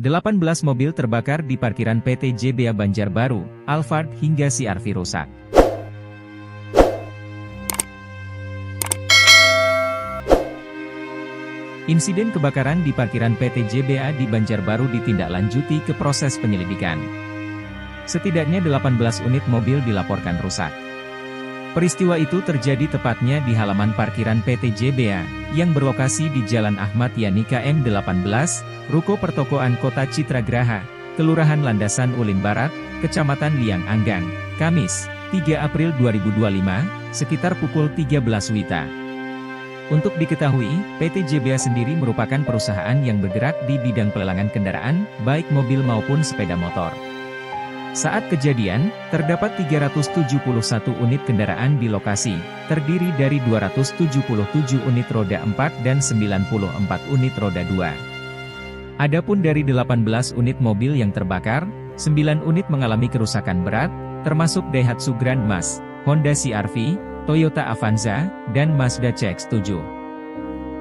18 mobil terbakar di parkiran PT JBA Banjarbaru, Alphard hingga CR-V rusak. Insiden kebakaran di parkiran PT JBA di Banjarbaru ditindaklanjuti ke proses penyelidikan. Setidaknya 18 unit mobil dilaporkan rusak. Peristiwa itu terjadi tepatnya di halaman parkiran PT JBA, yang berlokasi di Jalan Ahmad Yani KM 18, Ruko Pertokoan Kota Citragraha, Kelurahan Landasan Ulin Barat, Kecamatan Liang Anggang, Kamis, 3 April 2025, sekitar pukul 13 WITA. Untuk diketahui, PT JBA sendiri merupakan perusahaan yang bergerak di bidang pelelangan kendaraan, baik mobil maupun sepeda motor. Saat kejadian, terdapat 371 unit kendaraan di lokasi, terdiri dari 277 unit roda 4 dan 94 unit roda 2. Adapun dari 18 unit mobil yang terbakar, 9 unit mengalami kerusakan berat, termasuk Daihatsu Grand Mas, Honda CR-V, Toyota Avanza, dan Mazda CX-7.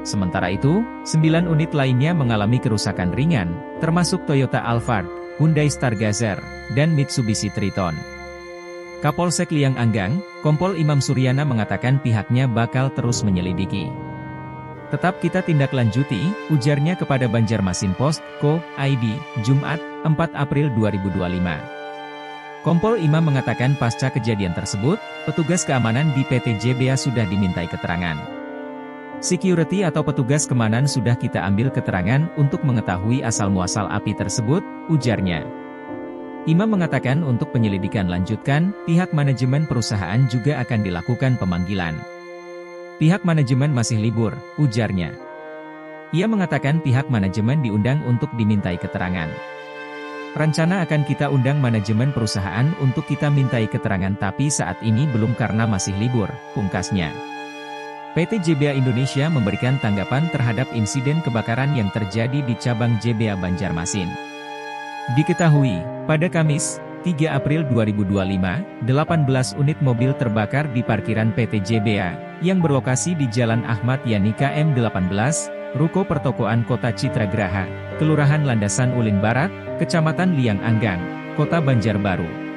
Sementara itu, 9 unit lainnya mengalami kerusakan ringan, termasuk Toyota Alphard, Hyundai Stargazer, dan Mitsubishi Triton. Kapolsek Liang Anggang, Kompol Imam Suryana mengatakan pihaknya bakal terus menyelidiki. Tetap kita tindak lanjuti, ujarnya kepada Banjarmasin Post, Co. ID, Jumat, 4 April 2025. Kompol Imam mengatakan pasca kejadian tersebut, petugas keamanan di PT JBA sudah dimintai keterangan. Security atau petugas keamanan sudah kita ambil keterangan untuk mengetahui asal-muasal api tersebut, ujarnya. Imam mengatakan untuk penyelidikan lanjutkan, pihak manajemen perusahaan juga akan dilakukan pemanggilan. Pihak manajemen masih libur, ujarnya. Ia mengatakan pihak manajemen diundang untuk dimintai keterangan. Rencana akan kita undang manajemen perusahaan untuk kita mintai keterangan tapi saat ini belum karena masih libur, pungkasnya. PT JBA Indonesia memberikan tanggapan terhadap insiden kebakaran yang terjadi di cabang JBA Banjarmasin. Diketahui, pada Kamis, 3 April 2025, 18 unit mobil terbakar di parkiran PT JBA, yang berlokasi di Jalan Ahmad Yani KM 18, Ruko Pertokoan Kota Citragraha, Kelurahan Landasan Ulin Barat, Kecamatan Liang Anggang, Kota Banjarbaru.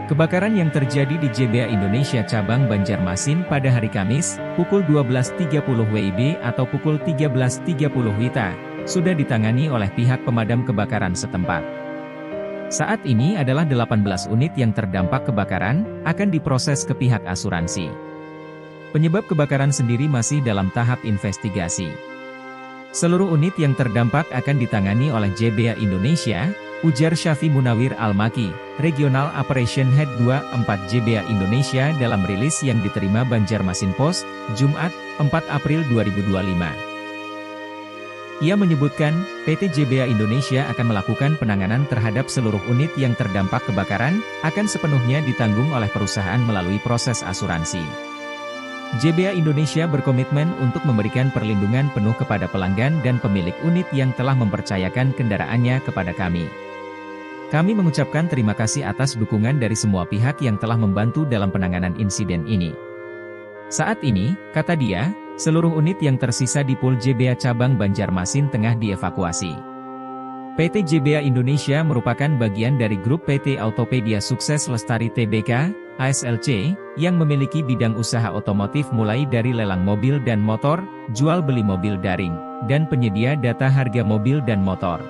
Kebakaran yang terjadi di JBA Indonesia cabang Banjarmasin pada hari Kamis, pukul 12.30 WIB atau pukul 13.30 WITA, sudah ditangani oleh pihak pemadam kebakaran setempat. Saat ini adalah 18 unit yang terdampak kebakaran, akan diproses ke pihak asuransi. Penyebab kebakaran sendiri masih dalam tahap investigasi. Seluruh unit yang terdampak akan ditangani oleh JBA Indonesia, ujar Syafi Munawir Al-Maki, Regional Operation Head 24 JBA Indonesia dalam rilis yang diterima Banjarmasin Post, Jumat, 4 April 2025. Ia menyebutkan, PT JBA Indonesia akan melakukan penanganan terhadap seluruh unit yang terdampak kebakaran, akan sepenuhnya ditanggung oleh perusahaan melalui proses asuransi. JBA Indonesia berkomitmen untuk memberikan perlindungan penuh kepada pelanggan dan pemilik unit yang telah mempercayakan kendaraannya kepada kami. Kami mengucapkan terima kasih atas dukungan dari semua pihak yang telah membantu dalam penanganan insiden ini. Saat ini, kata dia, seluruh unit yang tersisa di Pool JBA cabang Banjarmasin tengah dievakuasi. PT JBA Indonesia merupakan bagian dari grup PT Autopedia Sukses Lestari Tbk, ASLC, yang memiliki bidang usaha otomotif mulai dari lelang mobil dan motor, jual beli mobil daring, dan penyedia data harga mobil dan motor.